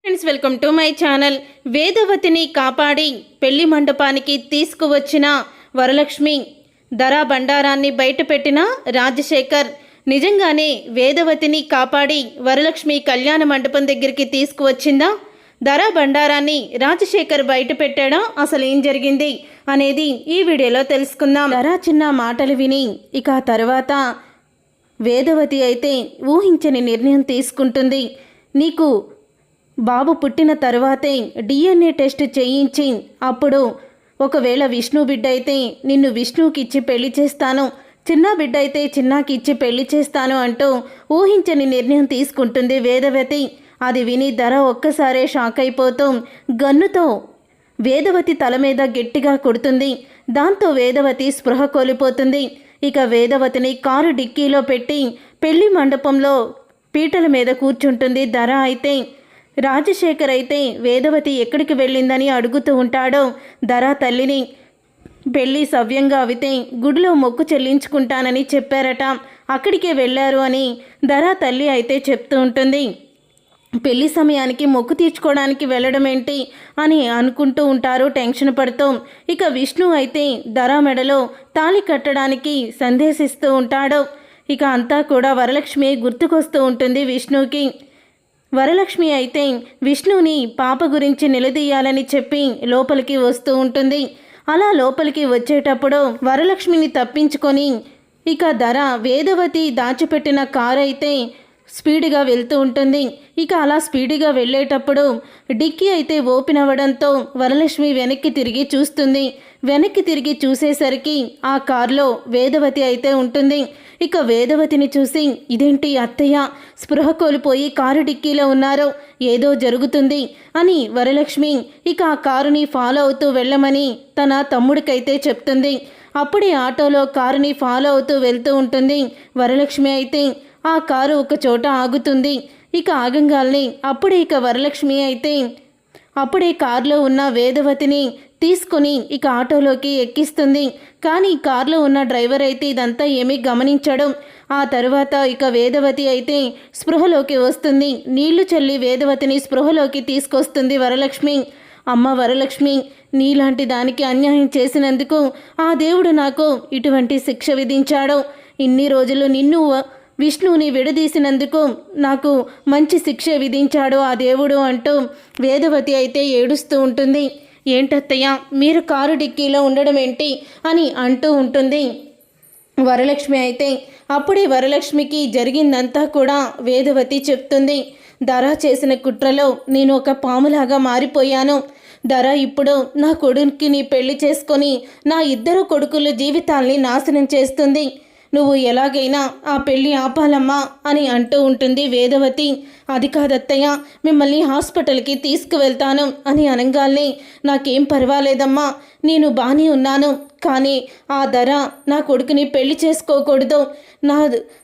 Friends, welcome to my channel. వేదవతిని కాపాడి పెళ్లి మండపానికి తీసుకువచ్చిన వరలక్ష్మి ధరా బండారాన్ని బయటపెట్టిన రాజశేఖర్ నిజంగానే వేదవతిని కాపాడి వరలక్ష్మి కళ్యాణ మండపం దగ్గరికి తీసుకువచ్చిందా? ధరా బండారాన్ని రాజశేఖర్ బయట పెట్టాడా? అసలు ఏం జరిగింది అనేది ఈ వీడియోలో తెలుసుకుందాం. ధరా చిన్న మాటలు విని ఇక తర్వాత వేదవతి అయితే ఊహించని నిర్ణయం తీసుకుంటుంది. నీకు బాబు పుట్టిన తర్వాతే డిఎన్ఏ టెస్ట్ చేయించి అప్పుడు ఒకవేళ విష్ణు బిడ్డ అయితే నిన్ను విష్ణుకి ఇచ్చి పెళ్లి చేస్తాను, చిన్న బిడ్డ అయితే చిన్నాకి ఇచ్చి పెళ్లి చేస్తాను అంటూ ఊహించని నిర్ణయం తీసుకుంటుంది వేదవతి. అది విని ధర ఒక్కసారే షాక్ అయిపోతూ గన్నుతో వేదవతి తల మీద గట్టిగా కొడుతుంది. దాంతో వేదవతి స్పృహ కోల్పోతుంది. ఇక వేదవతిని కారు డిక్కీలో పెట్టి పెళ్లి మండపంలో పీటల మీద కూర్చుంటుంది ధర. అయితే రాజశేఖర్ అయితే వేదవతి ఎక్కడికి వెళ్ళిందని అడుగుతూ ఉంటాడో ధర తల్లిని. పెళ్ళి సవ్యంగా అవితే గుడిలో మొక్కు చెల్లించుకుంటానని చెప్పారట, అక్కడికే వెళ్ళారు అని ధర తల్లి అయితే చెప్తూ ఉంటుంది. పెళ్లి సమయానికి మొక్కు తీర్చుకోవడానికి వెళ్ళడం ఏంటి అని అనుకుంటూ ఉంటారు టెన్షన్ పడుతూ. ఇక విష్ణు అయితే ధర మెడలో తాళి కట్టడానికి సందేశిస్తూ ఉంటాడు. ఇక అంతా కూడా వరలక్ష్మి గుర్తుకొస్తూ ఉంటుంది విష్ణుకి. వరలక్ష్మి అయితే విష్ణుని పాప గురించి నిలదీయాలని చెప్పి లోపలికి వస్తూ ఉంటుంది. అలా లోపలికి వచ్చేటప్పుడు వరలక్ష్మిని తప్పించుకొని ఇక ధర వేదవతి దాచిపెట్టిన కారు అయితే స్పీడ్గా వెళ్తూ ఉంటుంది. ఇక అలా స్పీడ్గా వెళ్ళేటప్పుడు డిక్కీ అయితే ఓపెన్ అవ్వడంతో వరలక్ష్మి వెనక్కి తిరిగి చూస్తుంది. వెనక్కి తిరిగి చూసేసరికి ఆ కారులో వేదవతి అయితే ఉంటుంది. ఇక వేదవతిని చూసి ఇదేంటి అత్తయ్య స్పృహ కోల్పోయి కారు డిక్కీలో ఉన్నారు, ఏదో జరుగుతుంది అని వరలక్ష్మి ఇక ఆ కారుని ఫాలో అవుతూ వెళ్ళమని తన తమ్ముడికైతే చెప్తుంది. అప్పుడే ఆటోలో కారుని ఫాలో అవుతూ వెళ్తూ ఉంటుంది వరలక్ష్మి. అయితే ఆ కారు ఒక చోట ఆగుతుంది. ఇక ఆగంగాల్ని అప్పుడే ఇక వరలక్ష్మి అయితే అప్పుడే కారులో ఉన్న వేదవతిని తీసుకొని ఇక ఆటోలోకి ఎక్కిస్తుంది. కానీ కారులో ఉన్న డ్రైవర్ అయితే ఇదంతా ఏమీ గమనించడం. ఆ తర్వాత ఇక వేదవతి అయితే స్పృహలోకి వస్తుంది. నీళ్లు చల్లి వేదవతిని స్పృహలోకి తీసుకొస్తుంది వరలక్ష్మి. అమ్మ వరలక్ష్మి, నీలాంటి దానికి అన్యాయం చేసినందుకు ఆ దేవుడు నాకు ఇటువంటి శిక్ష విధించాడు. ఇన్ని రోజులు నిన్ను విష్ణుని విడదీసినందుకు నాకు మంచి శిక్ష విధించాడు ఆ దేవుడు అంటూ వేదవతి అయితే ఏడుస్తూ ఉంటుంది. ఏంటత్తయ్య మీరు కారు డిక్కీలో ఉండడం ఏంటి అని అంటూ ఉంటుంది వరలక్ష్మి. అయితే అప్పుడే వరలక్ష్మికి జరిగిందంతా కూడా వేదవతి చెప్తుంది. ధర చేసిన కుట్రలో నేను ఒక పాములాగా మారిపోయాను. ధర ఇప్పుడు నా కొడుకుని పెళ్లి చేసుకొని నా ఇద్దరు కొడుకుల జీవితాల్ని నాశనం చేస్తుంది. నువ్వు ఎలాగైనా ఆ పెళ్ళి ఆపాలమ్మా అని అంటూ ఉంటుంది వేదవతి. అది కాదత్తయ్య, మిమ్మల్ని హాస్పిటల్కి తీసుకువెళ్తాను అని అనగానే నాకేం పర్వాలేదమ్మా, నేను బాగానే ఉన్నాను, కానీ ఆ ధర నా కొడుకుని పెళ్లి చేసుకోకూడదు,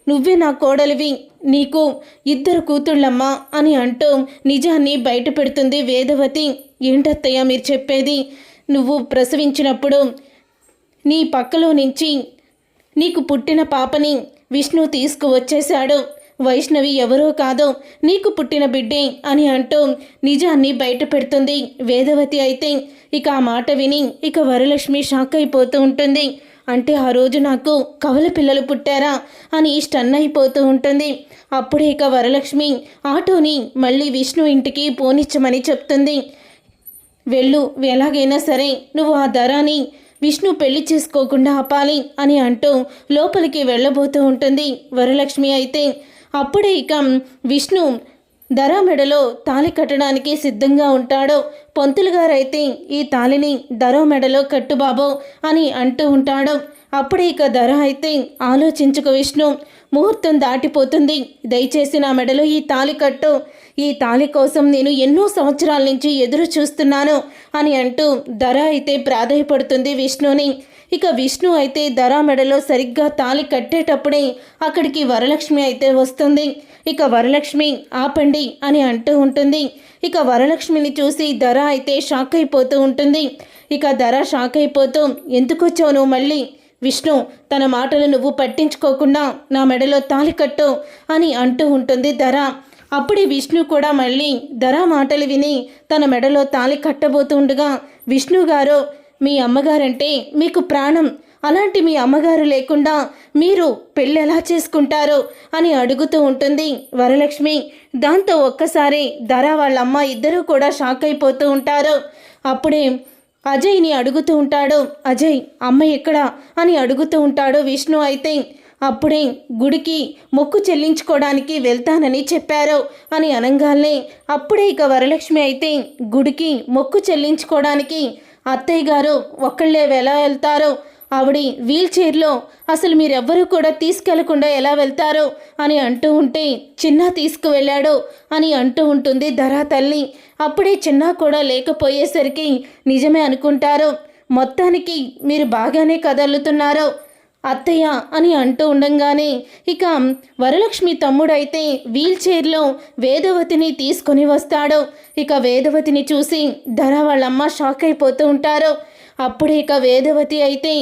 నువ్వే నా కోడలివి, నీకు ఇద్దరు కూతుళ్ళమ్మా అని అంటూ నిజాన్ని బయట పెడుతుంది వేదవతి. ఏంటత్తయ్య మీరు చెప్పేది? నువ్వు ప్రసవించినప్పుడు నీ పక్కలో నుంచి నీకు పుట్టిన పాపని విష్ణు తీసుకువచ్చేశాడు. వైష్ణవి ఎవరో కాదో నీకు పుట్టిన బిడ్డే అని అంటూ నిజాన్ని బయట పెడుతుంది వేదవతి. అయితే ఇక ఆ మాట విని ఇక వరలక్ష్మి షాక్ అయిపోతూ ఉంటుంది. అంటే ఆ రోజు నాకు కవల పిల్లలు పుట్టారా అని స్టన్ అయిపోతూ ఉంటుంది. అప్పుడే ఇక వరలక్ష్మి ఆటోని మళ్ళీ విష్ణు ఇంటికి పోనిచ్చమని చెప్తుంది. వెళ్ళు, ఎలాగైనా సరే నువ్వు ఆ ధరాని విష్ణు పెళ్లి చేసుకోకుండా ఆపాలి అని అంటూ లోపలికి వెళ్ళబోతూ ఉంటుంది వరలక్ష్మి. అయితే అప్పుడే ఇక విష్ణు ధర మెడలో తాళి కట్టడానికి సిద్ధంగా ఉంటాడు. పంతులు గారైతే ఈ తాళిని ధర మెడలో కట్టుబాబో అని అంటూ ఉంటాడు. అప్పుడే ఇక ధర అయితే ఆలోచించుకో విష్ణు, ముహూర్తం దాటిపోతుంది, దయచేసి నా మెడలో ఈ తాళి కట్టు, ఈ తాళి కోసం నేను ఎన్నో సంవత్సరాల నుంచి ఎదురు చూస్తున్నాను అని అంటూ ధర అయితే ప్రాధేయపడుతుంది విష్ణుని. ఇక విష్ణు అయితే ధర మెడలో సరిగ్గా తాళి కట్టేటప్పుడే అక్కడికి వరలక్ష్మి అయితే వస్తుంది. ఇక వరలక్ష్మి ఆపండి అని అంటూ ఉంటుంది. ఇక వరలక్ష్మిని చూసి ధర అయితే షాక్ అయిపోతూ ఉంటుంది. ఇక ధర షాక్ అయిపోతూ ఎందుకు వచ్చావు నువ్వు మళ్ళీ? విష్ణు, తన మాటలు నువ్వు పట్టించుకోకుండా నా మెడలో తాళి కట్టు అని అంటూ ఉంటుంది ధర. అప్పుడే విష్ణు కూడా మళ్ళీ ధర మాటలు విని తన మెడలో తాళి కట్టబోతుండగా, విష్ణు గారు, మీ అమ్మగారంటే మీకు ప్రాణం, అలాంటి మీ అమ్మగారు లేకుండా మీరు పెళ్ళి ఎలా చేసుకుంటారు అని అడుగుతూ ఉంటుంది వరలక్ష్మి. దాంతో ఒక్కసారి ధర వాళ్ళ అమ్మ ఇద్దరూ కూడా షాక్ అయిపోతూ ఉంటారు. అప్పుడే అజయ్ని అడుగుతూ ఉంటాడు. అజయ్, అమ్మ ఎక్కడా అని అడుగుతూ ఉంటాడు విష్ణు. అయితే అప్పుడే గుడికి మొక్కు చెల్లించుకోవడానికి వెళ్తానని చెప్పారు అని అనగానే అప్పుడే ఇక వరలక్ష్మి అయితే గుడికి మొక్కు చెల్లించుకోవడానికి అత్తయ్య గారు ఒక్కళ్ళే ఎలా వెళ్తారో, ఆవిడ వీల్ చైర్లో, అసలు మీరెవ్వరూ కూడా తీసుకెళ్లకుండా ఎలా వెళ్తారో అని అంటూ ఉంటే, చిన్న తీసుకువెళ్ళాడు అని అంటూ ఉంటుంది ధరా తల్లి. అప్పుడే చిన్న కూడా లేకపోయేసరికి నిజమే అనుకుంటారు. మొత్తానికి మీరు బాగానే కదలుతున్నారు అత్తయ్య అని అంటూ ఉండంగానే ఇక వరలక్ష్మి తమ్ముడైతే వీల్ చైర్లో వేదవతిని తీసుకొని వస్తాడు. ఇక వేదవతిని చూసి ధర వాళ్ళమ్మ షాక్ అయిపోతూ ఉంటారు. అప్పుడే ఇక వేదవతి అయితే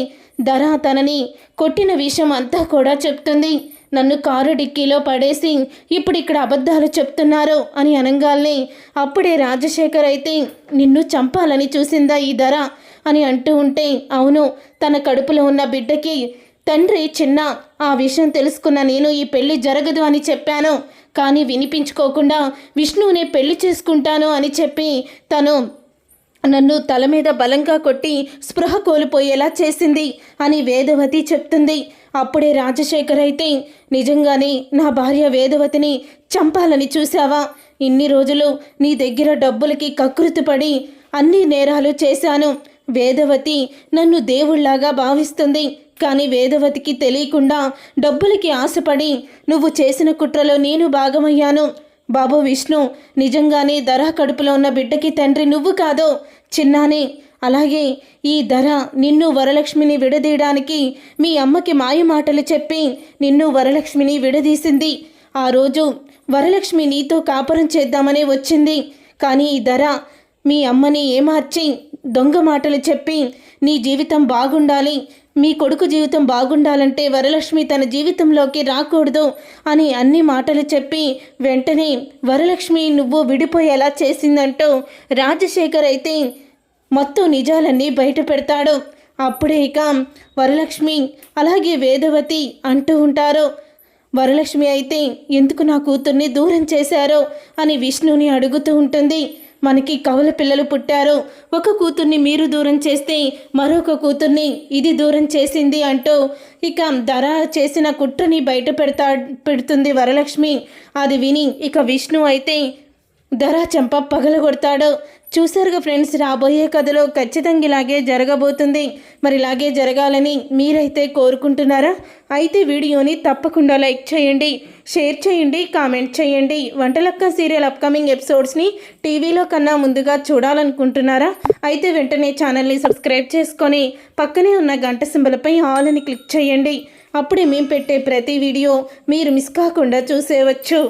ధర తనని కొట్టిన విషయం అంతా కూడా చెప్తుంది. నన్ను కారు డిక్కీలో పడేసి ఇప్పుడు ఇక్కడ అబద్ధాలు చెప్తున్నారు అని అనగానే అప్పుడే రాజశేఖర్ అయితే నిన్ను చంపాలని చూసిందా ఈ ధర అని అంటూ ఉంటే, అవును, తన కడుపులో ఉన్న బిడ్డకి తండ్రి చిన్న, ఆ విషయం తెలుసుకున్న నేను ఈ పెళ్లి జరగదు అని చెప్పాను, కానీ వినిపించుకోకుండా విష్ణువునే పెళ్లి చేసుకుంటాను అని చెప్పి తను నన్ను తల మీద బలంగా కొట్టి స్పృహ కోల్పోయేలా చేసింది అని వేదవతి చెప్తుంది. అప్పుడే రాజశేఖర్ అయితే నిజంగానే నా భార్య వేదవతిని చంపాలని చూశావా? ఇన్ని రోజులు నీ దగ్గర డబ్బులకి కకృతిపడి అన్ని నేరాలు చేశాను. వేదవతి నన్ను దేవుళ్లాగా భావిస్తుంది, కానీ వేదవతికి తెలియకుండా డబ్బులకి ఆశపడి నువ్వు చేసిన కుట్రలో నేను భాగమయ్యాను. బాబు విష్ణు, నిజంగానే ధర కడుపులో ఉన్న బిడ్డకి తండ్రి నువ్వు కాదు, చిన్నానే. అలాగే ఈ ధర నిన్ను వరలక్ష్మిని విడదీయడానికి మీ అమ్మకి మాయ మాటలు చెప్పి నిన్ను వరలక్ష్మిని విడదీసింది. ఆ రోజు వరలక్ష్మి నీతో కాపురం చేద్దామనే వచ్చింది, కానీ ఈ ధర మీ అమ్మని ఏమార్చి దొంగ మాటలు చెప్పి నీ జీవితం బాగుండాలి, మీ కొడుకు జీవితం బాగుండాలంటే వరలక్ష్మి తన జీవితంలోకి రాకూడదు అని అన్ని మాటలు చెప్పి వెంటనే వరలక్ష్మి నువ్వు విడిపోయేలా చేసిందంటూ రాజశేఖర్ అయితే మొత్తం నిజాలన్నీ బయట పెడతాడు. అప్పుడే ఇక వరలక్ష్మి అలాగే వేదవతి అంటూ ఉంటారు. వరలక్ష్మి అయితే ఎందుకు నా కూతుర్ని దూరం చేశారో అని విష్ణుని అడుగుతూ ఉంటుంది. మనకి కవల పిల్లలు పుట్టారు, ఒక కూతుర్ని మీరు దూరం చేస్తే మరొక కూతుర్ని ఇది దూరం చేసింది అంటూ ఇక ధర చేసిన కుట్రని బయట పెడుతుంది వరలక్ష్మి. అది విని ఇక విష్ణు అయితే ధర చెంప పగలగొడతాడు. చూసారుగా ఫ్రెండ్స్, రాబోయే కథలో ఖచ్చితంగా ఇలాగే జరగబోతుంది. మరి ఇలాగే జరగాలని మీరైతే కోరుకుంటున్నారా? అయితే వీడియోని తప్పకుండా లైక్ చేయండి, షేర్ చేయండి, కామెంట్ చేయండి. వంటలక్క సీరియల్ అప్కమింగ్ ఎపిసోడ్స్ని టీవీలో కన్నా ముందుగా చూడాలనుకుంటున్నారా? అయితే వెంటనే ఛానల్ని సబ్స్క్రైబ్ చేసుకొని పక్కనే ఉన్న గంట సింబల్పై ఆల్ అని క్లిక్ చేయండి. అప్పుడే మేము పెట్టే ప్రతి వీడియో మీరు మిస్ కాకుండా చూసేయవచ్చు.